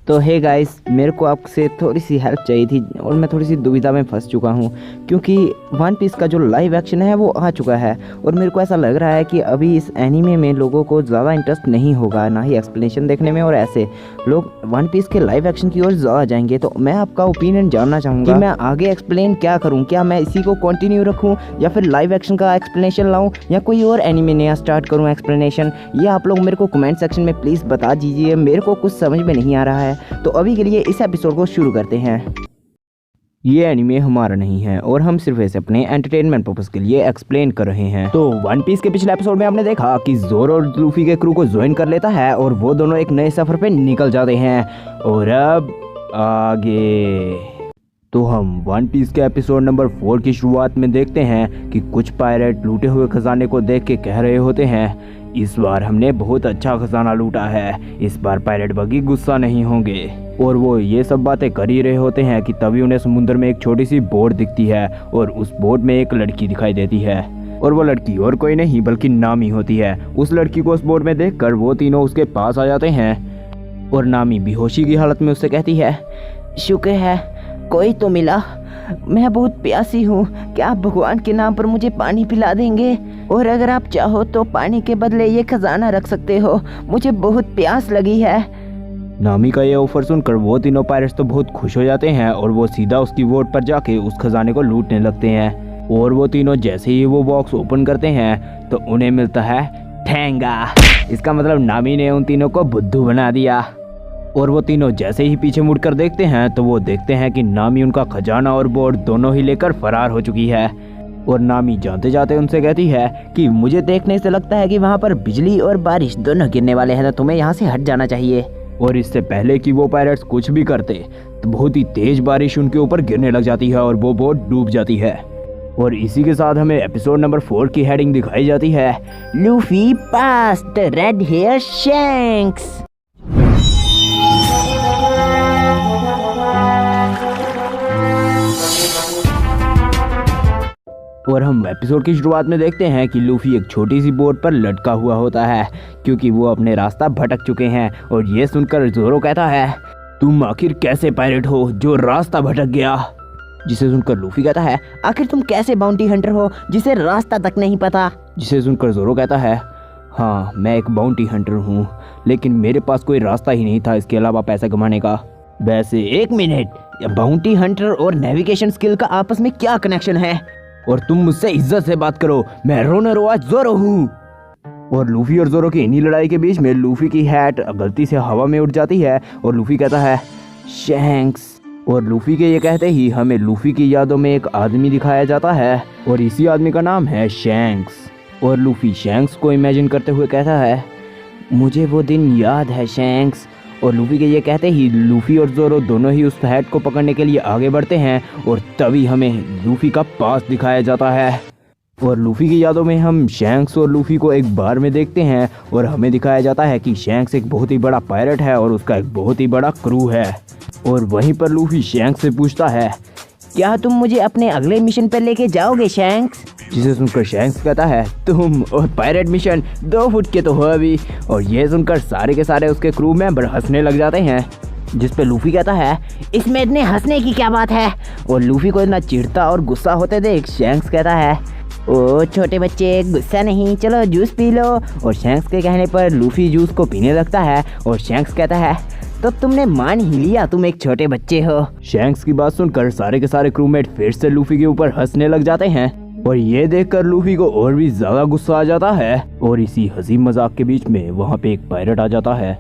तो hey guys, मेरे को आपसे थोड़ी सी हेल्प चाहिए थी और मैं थोड़ी सी दुविधा में फंस चुका हूँ क्योंकि वन पीस का जो लाइव एक्शन है वो आ चुका है और मेरे को ऐसा लग रहा है कि अभी इस एनीमे में लोगों को ज़्यादा इंटरेस्ट नहीं होगा, ना ही एक्सप्लेनेशन देखने में, और ऐसे लोग वन पीस के लाइव एक्शन की ओर ज़्यादा जाएंगे। तो मैं आपका ओपिनियन जानना चाहूँगा कि मैं आगे एक्सप्लेन क्या करूँ, क्या मैं इसी को कंटिन्यू रखूँ या फिर लाइव एक्शन का एक्सप्लेनेशन लाऊँ या कोई और एनीमे नया स्टार्ट करूँ एक्सप्लेनेशन। ये आप लोग मेरे को कमेंट सेक्शन में प्लीज़ बता दीजिए, मेरे को कुछ समझ में नहीं आ रहा है। तो अभी के लिए इस एपिसोड को शुरू करते हैं। ये एनीमे हमारा नहीं है और हम सिर्फ इसे अपने एंटरटेनमेंट पर्पस के लिए एक्सप्लेन कर रहे हैं। तो वन पीस के पिछले एपिसोड में हमने देखा कि ज़ोरो और लूफी के क्रू को ज्वाइन कर लेता है और वो दोनों एक नए सफर पे निकल जाते हैं। और अब आगे तो हम वन पीस के एपिसोड नंबर 4 की शुरुआत में देखते हैं कि कुछ पायरेट लूटे हुए खजाने को देख के कह रहे होते हैं, इस बार हमने बहुत अच्छा खजाना लूटा है, इस बार पायरेट बगी गुस्सा नहीं होंगे। और वो ये सब बातें कर ही रहे होते हैं कि तभी उन्हें समुद्र में एक छोटी सी बोट दिखती है और उस बोट में एक लड़की दिखाई देती है और वो लड़की और कोई नहीं बल्कि नामी होती है। उस लड़की को उस बोट में देखकर वो तीनों उसके पास आ जाते हैं और नामी बेहोशी की हालत में उससे कहती है, शुक्र है कोई तो मिला, मैं बहुत प्यासी हूँ, क्या आप भगवान के नाम पर मुझे पानी पिला देंगे? और अगर आप चाहो तो पानी के बदले ये खजाना रख सकते हो, मुझे बहुत प्यास लगी है। नामी का ये ऑफर सुनकर वो तीनों पायरेट्स तो बहुत खुश हो जाते हैं और वो सीधा उसकी बोट पर जाके उस खजाने को लूटने लगते हैं। और वो तीनों जैसे ही वो बॉक्स ओपन करते हैं तो उन्हें मिलता है ठेंगा। इसका मतलब नामी ने उन तीनों को बुद्धू बना दिया। और वो तीनों जैसे ही पीछे मुड़कर देखते हैं तो वो देखते हैं कि नामी उनका खजाना और बोट दोनों ही लेकर फरार हो चुकी है। और नामी जाते जाते उनसे कहती है कि मुझे देखने से लगता है कि वहाँ पर बिजली और बारिश दोनों गिरने वाले हैं, तो तुम्हें यहाँ से हट जाना चाहिए। और इससे पहले कि वो पायरेट्स कुछ भी करते तो बहुत ही तेज बारिश उनके ऊपर गिरने लग जाती है और वो बोट डूब जाती है। और इसी के साथ हमें एपिसोड नंबर 4 की हेडिंग दिखाई जाती है, Luffy past red hair Shanks. और हम एपिसोड की शुरुआत में देखते हैं कि लूफी एक छोटी सी बोट पर लटका हुआ होता है क्योंकि वो अपने रास्ता भटक चुके हैं। और ये सुनकर ज़ोरो कहता है, तुम आखिर कैसे पायरेट हो जो रास्ता भटक गया? जिसे सुनकर लूफी कहता है, आखिर तुम कैसे बाउंटी हंटर हो जिसे रास्ता तक नहीं पता? जिसे सुनकर ज़ोरो कहता है, हाँ मैं एक बाउंटी हंटर हूँ, लेकिन मेरे पास कोई रास्ता ही नहीं था इसके अलावा पैसा कमाने का। वैसे एक मिनट, बाउंटी हंटर और नेविगेशन स्किल का आपस में क्या कनेक्शन है? और तुम मुझसे इज्जत से बात करो, मैं रोनोरोआ ज़ोरो हूँ। और लूफी और ज़ोरो की इन्हीं लड़ाई के बीच में लूफी की हैट गलती से हवा में उड़ जाती है और लूफी कहता है, शैंक्स। और लूफी के ये कहते ही हमें लूफी की यादों में एक आदमी दिखाया जाता है और इसी आदमी का नाम है शैंक्स। और लूफी शैंक्स को इमेजिन करते हुए कहता है, मुझे वो दिन याद है शैंक्स। और लूफी के ये कहते ही लूफी और ज़ोरो दोनों ही उस हैट को पकड़ने के लिए आगे बढ़ते हैं और तभी हमें लूफी का पास दिखाया जाता है। और लूफी की यादों में हम शैंक्स और लूफी को एक बार में देखते हैं और हमें दिखाया जाता है कि शैंक्स एक बहुत ही बड़ा पायरेट है और उसका एक बहुत ही बड़ा क्रू है। और वहीं पर लूफी शैंक्स से पूछता है, क्या तुम मुझे अपने अगले मिशन पर लेके जाओगे शैंक्स? जिसे सुनकर शैंक्स कहता है, तुम और पायरेट मिशन 2 फुट के तो हो अभी। और ये सुनकर सारे के सारे उसके क्रू मेंबर हंसने लग जाते हैं, जिस पे लूफी कहता है, इसमें इतने हंसने की क्या बात है? और लूफी को इतना चिढ़ता और गुस्सा होते देख शैंक्स कहता है, ओ छोटे बच्चे गुस्सा नहीं, चलो जूस पी लो। और शैंक्स के कहने पर लूफी जूस को पीने लगता है और शैंक्स कहता है, तो तुमने मान ही लिया तुम एक छोटे बच्चे हो। शैंक्स की बात सुनकर सारे के सारे क्रूमेट फिर से लूफी के ऊपर हंसने लग जाते हैं और ये देखकर लूफी को और भी ज्यादा गुस्सा आ जाता है। और इसी हंसी मजाक के बीच में वहाँ पे एक पायरेट आ जाता है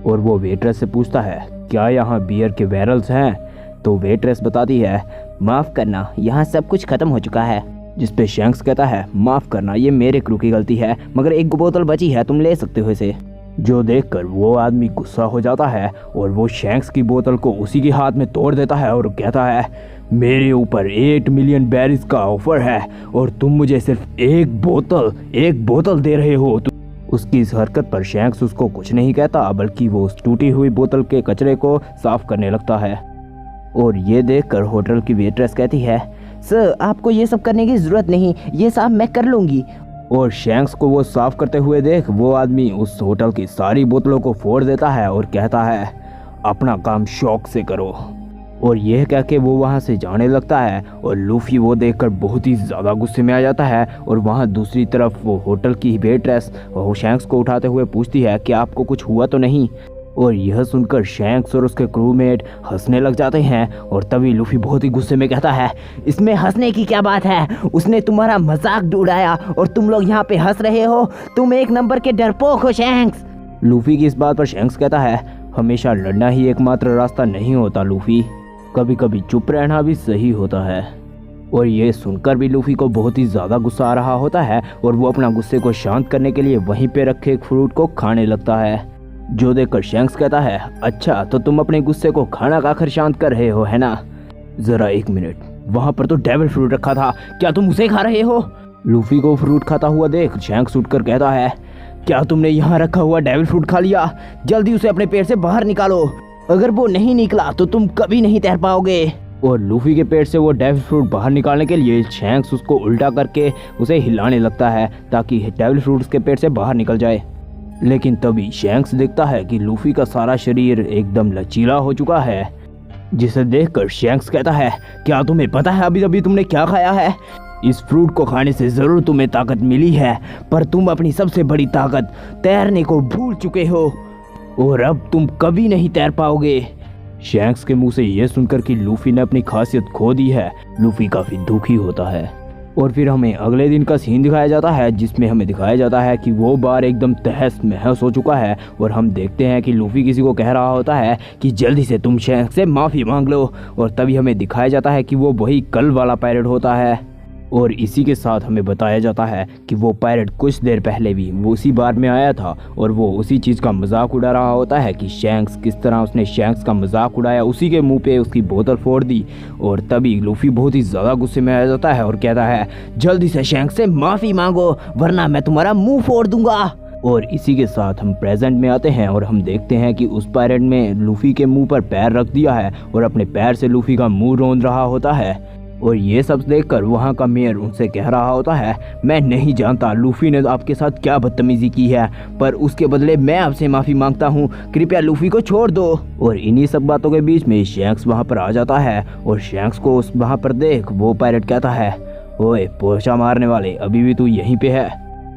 और वो वेट्रेस से पूछता है, क्या यहाँ बियर के बैरल्स हैं? तो वेट्रेस बताती है, माफ करना, यहाँ सब कुछ खत्म हो चुका है। जिस पे शैंक्स कहता है, माफ करना, ये मेरे क्रू की गलती है, मगर एक बोतल बची है, तुम ले सकते हो इसे। जो देखकर वो आदमी गुस्सा हो जाता है और वो शैंक्स की बोतल को उसी के हाथ में तोड़ देता है और कहता है, मेरे ऊपर 8 मिलियन बैरिस का ऑफर है और तुम मुझे सिर्फ एक बोतल दे रहे हो। उसकी इस हरकत पर शैंक्स उसको कुछ नहीं कहता बल्कि वो उस टूटी हुई बोतल के कचरे को साफ करने लगता है। और ये देखकर होटल की वेट्रेस कहती है, सर आपको ये सब करने की जरूरत नहीं, ये साफ मैं कर लूँगी। और शैंक्स को वो साफ करते हुए देख वो आदमी उस होटल की सारी बोतलों को फोड़ देता है और कहता है, अपना काम शौक से करो। और यह कह के वो वहाँ से जाने लगता है और लूफी वो देखकर बहुत ही ज़्यादा गुस्से में आ जाता है। और वहाँ दूसरी तरफ वो होटल की वेट्रेस शैंक्स को उठाते हुए पूछती है कि आपको कुछ हुआ तो नहीं। और यह सुनकर शैंक्स और उसके क्रूमेट हंसने लग जाते हैं। और तभी लूफी बहुत ही गुस्से में कहता है, इसमें हंसने की क्या बात है, उसने तुम्हारा मजाक उड़ाया और तुम लोग यहाँ पे हंस रहे हो, तुम एक नंबर के डरपोक हो शैंक्स। लूफी की इस बात पर शैंक्स कहता है, हमेशा लड़ना ही एकमात्र रास्ता नहीं होता लूफी, कभी कभी चुप रहना भी सही होता है। और ये सुनकर भी लूफी को बहुत ही ज़्यादा गुस्सा आ रहा होता है और वो अपना गुस्से को शांत करने के लिए वहीं पे रखे एक फ्रूट को खाने लगता है। जो देखकर शैंक्स कहता है, अच्छा तो तुम अपने गुस्से को खाना खाकर शांत कर रहे हो है ना। जरा एक मिनट, वहाँ पर तो डेविल फ्रूट रखा था, क्या तुम उसे खा रहे हो। लूफी को फ्रूट खाता हुआ देख शैंक्स उठकर कहता है, क्या तुमने यहाँ रखा हुआ डेविल फ्रूट खा लिया, जल्दी उसे अपने पेट से बाहर निकालो, अगर वो नहीं निकला तो तुम कभी नहीं तैर पाओगे। और लूफी के पेट से वो डेविल फ्रूट बाहर निकालने के लिए शैंक्स उसको उल्टा करके उसे हिलाने लगता है ताकि डेविल फ्रूट उसके पेट से बाहर निकल जाए। लेकिन तभी शैंक्स देखता है कि लूफी का सारा शरीर एकदम लचीला हो चुका है, जिसे देखकर शैंक्स कहता है, क्या तुम्हें पता है अभी अभी तुमने क्या खाया है। इस फ्रूट को खाने से जरूर तुम्हें ताकत मिली है, पर तुम अपनी सबसे बड़ी ताकत तैरने को भूल चुके हो और अब तुम कभी नहीं तैर पाओगे। शैंक्स के मुंह से यह सुनकर कि लूफी ने अपनी खासियत खो दी है, लूफी काफी दुखी होता है। और फिर हमें अगले दिन का सीन दिखाया जाता है, जिसमें हमें दिखाया जाता है कि वो बार एकदम तहस महस हो चुका है। और हम देखते हैं कि लूफी किसी को कह रहा होता है कि जल्दी से तुम शैंक्स से माफ़ी मांग लो। और तभी हमें दिखाया जाता है कि वो वही कल वाला पायरेट होता है। और इसी के साथ हमें बताया जाता है कि वो पायरेट कुछ देर पहले भी वो उसी बार में आया था और वो उसी चीज़ का मजाक उड़ा रहा होता है कि शैंक्स किस तरह उसने शैंक्स का मजाक उड़ाया, उसी के मुंह पे उसकी बोतल फोड़ दी। और तभी लूफी बहुत ही ज़्यादा गुस्से में आ जाता है और कहता है, जल्दी से शैंक्स से माफ़ी मांगो वरना मैं तुम्हारा मुँह फोड़ दूंगा। और इसी के साथ हम प्रेजेंट में आते हैं और हम देखते हैं कि उस पायरेट में लूफी के मुंह पर पैर रख दिया है और अपने पैर से लूफी का मुंह रौंद रहा होता है। और ये सब देखकर वहाँ का मेयर उनसे कह रहा होता है, मैं नहीं जानता लूफी ने आपके साथ क्या बदतमीजी की है, पर उसके बदले मैं आपसे माफ़ी मांगता हूँ, कृपया लूफी को छोड़ दो। और इन्हीं सब बातों के बीच में शैंक्स वहाँ पर आ जाता है और शैंक्स को उस वहाँ पर देख वो पायरेट कहता है, ओए पोछा मारने वाले, अभी भी तू यहीं पे है।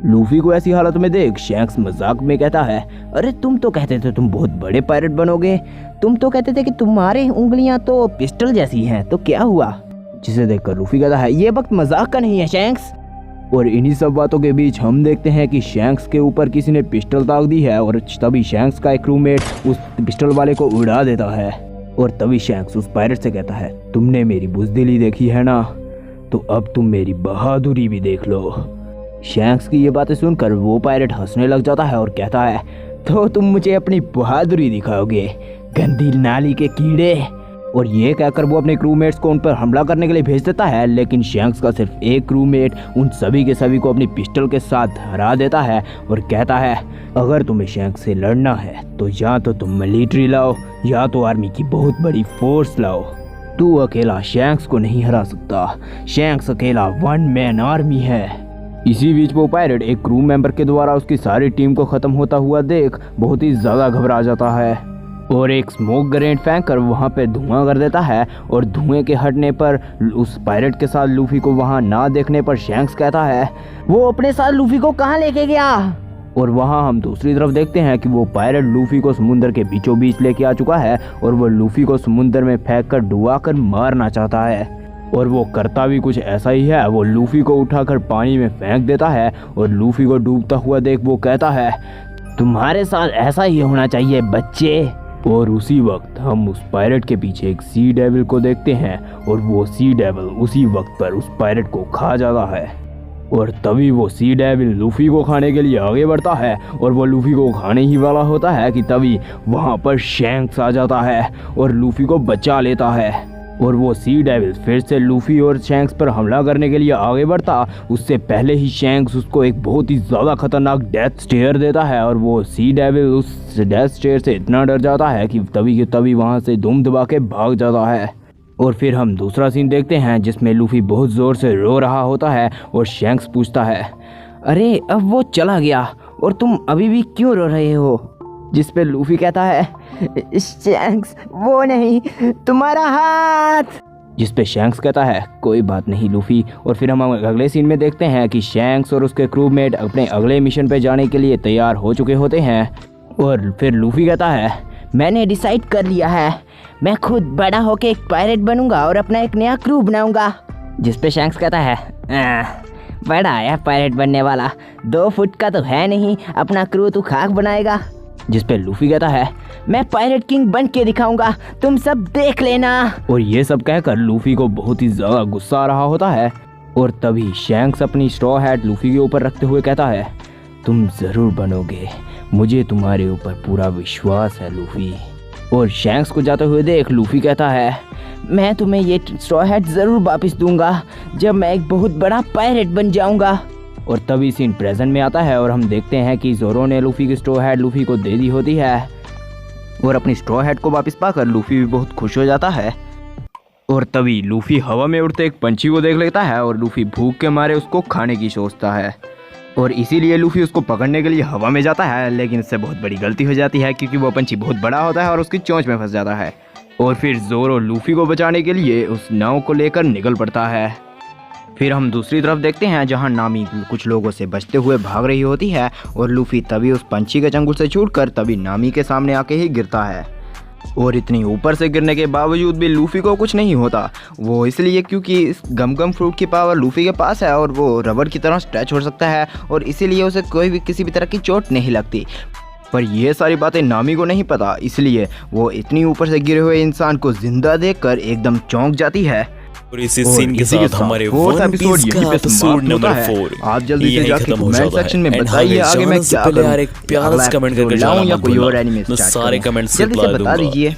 लूफी को ऐसी हालत में देख शैंक्स मजाक में कहता है, अरे तुम तो कहते थे तुम बहुत बड़े पायरेट बनोगे, तुम तो कहते थे कि तुम्हारे उंगलियां तो पिस्टल जैसी हैं, तो क्या हुआ। जिसे देखकर लूफी कहता है, ये वक्त मजाक का नहीं है शैंक्स। और इन्हीं सब बातों के बीच हम देखते हैं कि शैंक्स के ऊपर किसी ने पिस्टल दाग दी है और तभी शैंक्स का एक रूममेट उस पिस्टल वाले को उड़ा देता है। और तभी शैंक्स उस पायरेट से कहता है, तुमने मेरी बुज़दिली देखी है ना, तो अब तुम मेरी बहादुरी भी देख लो। शैंक्स की ये बातें सुनकर वो पायरेट हंसने लग जाता है और कहता है, तो तुम मुझे अपनी बहादुरी दिखाओगे, गंदी नाली के कीड़े। और ये कहकर वो अपने क्रूमेट्स को उन पर हमला करने के लिए भेज देता है। लेकिन शैंक्स का सिर्फ एक क्रूमेट उन सभी के सभी को अपनी पिस्टल के साथ हरा देता है और कहता है, अगर तुम्हें शैंक्स से लड़ना है तो या तो तुम मिलिट्री लाओ या तो आर्मी की बहुत बड़ी फोर्स लाओ, तू अकेला शैंक्स को नहीं हरा सकता, शैंक्स अकेला वन मैन आर्मी है। इसी बीच वो पायरेट एक क्रू मेंबर के द्वारा उसकी सारी टीम को खत्म होता हुआ देख बहुत ही ज्यादा घबरा जाता है और एक स्मोक ग्रेनेड फेंक कर वहाँ पे धुआं कर देता है। और धुएं के हटने पर उस पायरेट के साथ लूफी को वहाँ ना देखने पर शैंक्स कहता है, वो अपने साथ लूफी को कहाँ लेके गया। और वहाँ हम दूसरी तरफ देखते हैं कि वो पायरेट लूफी को समुद्र के बीचों बीच लेके आ चुका है और वो लूफी को समुद्र में फेंक कर डुबा कर मारना चाहता है। और वो करता भी कुछ ऐसा ही है, वो लूफी को उठाकर पानी में फेंक देता है और लूफी को डूबता हुआ देख वो कहता है, तुम्हारे साथ ऐसा ही होना चाहिए बच्चे। और उसी वक्त हम उस पायरेट के पीछे एक सी डेविल को देखते हैं और वो सी डेविल उसी वक्त पर उस पायरेट को खा जाता है। और तभी वो सी डेविल लूफी को खाने के लिए आगे बढ़ता है और वो लूफी को खाने ही वाला होता है कि तभी वहाँ पर शैंक्स आ जाता है और लूफी को बचा लेता है। और वो सी डेविल फिर से लूफी और शैंक्स पर हमला करने के लिए आगे बढ़ता, उससे पहले ही शैंक्स उसको एक बहुत ही ज़्यादा खतरनाक डेथ स्टेयर देता है और वो सी डेविल उस डेथ स्टेयर से इतना डर जाता है कि तभी के तभी वहाँ से दुम दबा के भाग जाता है। और फिर हम दूसरा सीन देखते हैं जिसमें लूफी बहुत ज़ोर से रो रहा होता है और शैंक्स पूछता है, अरे अब वो चला गया और तुम अभी भी क्यों रो रहे हो। जिस पे लूफी कहता है शैंक्स वो नहीं, तुम्हारा हाथ। जिस पे शैंक्स कहता है कोई बात नहीं लूफी। और फिर हम अगले सीन में देखते हैं कि शैंक्स और उसके क्रूमेट अपने अगले मिशन पे जाने के लिए तैयार हो चुके होते हैं। और फिर लूफी कहता है मैंने डिसाइड कर लिया है, मैं खुद बड़ा होके एक पायरेट बनूंगा और अपना एक नया क्रू बनाऊंगा। जिस पे शैंक्स कहता है बड़ा आया पायरेट बनने वाला, 2 फुट का तो है नहीं, अपना क्रू तू खाक बनाएगा। जिस पे लूफी कहता है मैं पायरेट किंग बन के दिखाऊंगा, तुम सब देख लेना। और ये सब कहकर लूफी को बहुत ही ज्यादा गुस्सा आ रहा होता है। और तभी शैंक्स अपनी स्ट्रॉ हैट लूफी के ऊपर रखते हुए कहता है तुम जरूर बनोगे, मुझे तुम्हारे ऊपर पूरा विश्वास है लूफी। और शैंक्स को जाते हुए देख लूफी कहता है मैं तुम्हें ये स्ट्रॉ हैट ज़रूर वापस दूंगा जब मैं एक बहुत बड़ा पायरेट बन जाऊंगा। और तभी सीन प्रेजेंट में आता है और हम देखते हैं कि ज़ोरो ने लूफी की स्ट्रॉ हैट लूफी को दे दी होती है। और अपनी स्ट्रॉ हैट को वापस पाकर लूफी भी बहुत खुश हो जाता है। और तभी लूफी हवा में उड़ते एक पंछी को देख लेता है और लूफी भूख के मारे उसको खाने की सोचता है। और इसीलिए लूफी उसको पकड़ने के लिए हवा में जाता है, लेकिन इससे बहुत बड़ी गलती हो जाती है क्योंकि वो पंछी बहुत बड़ा होता है और उसकी चोंच में फंस जाता है। और फिर ज़ोरो लूफी को बचाने के लिए उस नाव को लेकर निकल पड़ता है। फिर हम दूसरी तरफ देखते हैं जहां नामी कुछ लोगों से बचते हुए भाग रही होती है और लूफी तभी उस पंछी के चंगुल से छूटकर तभी नामी के सामने आके ही गिरता है। और इतनी ऊपर से गिरने के बावजूद भी लूफी को कुछ नहीं होता, वो इसलिए क्योंकि इस गम फ्रूट की पावर लूफी के पास है और वो रबर की तरह स्ट्रेच हो सकता है और इसीलिए उसे कोई भी किसी भी तरह की चोट नहीं लगती। पर ये सारी बातें नामी को नहीं पता, इसलिए वो इतनी ऊपर से गिरे हुए इंसान को जिंदा देखकर एकदम चौंक जाती है। और इसी सीन के साथ हमारे फोर्थ एपिसोड यहीं पे समाप्त होता है। आप जल्दी से जाके कमेंट सेक्शन में बताइए आगे मैं क्या करूं, यार एक प्यारा सा कमेंट करके लाऊं या कोई और एनिमे मैं स्टार्ट सारे करूं? कमेंट्स जल्दी से रिप्लाई बता दूंगा। दीजिए।